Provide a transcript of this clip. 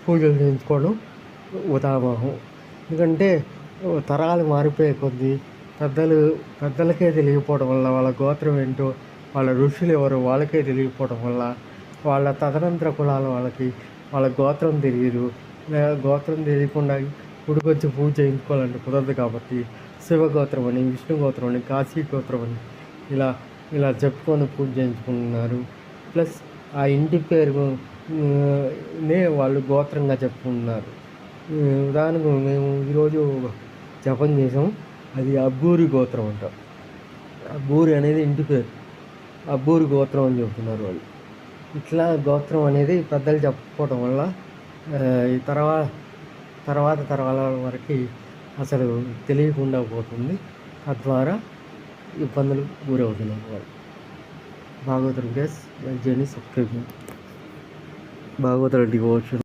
పూజలు చేయించుకోవడం ఉదాహరణ. ఎందుకంటే తరాలు మారిపోయే కొద్దీ పెద్దలకే తెలియకపోవడం వల్ల వాళ్ళ గోత్రం ఏంటో, వాళ్ళ ఋషులు ఎవరో వాళ్ళకే తెలియకపోవడం వల్ల వాళ్ళ తదనంతర కులాల వాళ్ళకి వాళ్ళ గోత్రం తెలియదు. గోత్రం తెలియకుండా గుడికొచ్చి పూజ చేయించుకోవాలంటే కుదరదు. కాబట్టి శివగోత్రం అని, విష్ణు గోత్రం అని, కాశీ గోత్రం అని ఇలా ఇలా చెప్పుకొని పూజ చేయించుకుంటున్నారు. ప్లస్ ఆ ఇంటి పేరు నే వాళ్ళు గోత్రంగా చెప్పుకుంటున్నారు. ఉదాహరణకు మేము ఈరోజు జపం చేసాం, అది అబ్బూరి గోత్రం అంటాం. అబ్బూరి అనేది ఇంటి పేరు, అబ్బూరి గోత్రం అని చెబుతున్నారు వాళ్ళు. ఇట్లా గోత్రం అనేది పెద్దలు చెప్పుకోవడం వల్ల ఈ తర్వాత తరాల వరకు అసలు తెలియకుండా పోతుంది. తద్వారా ఇబ్బందులు గురవుతున్నారు వాళ్ళు. భాగవతుడు గైస్, లైక్ చేయండి, సబ్స్క్రైబ్ చేయండి. భాగవతుడు డివోషన్.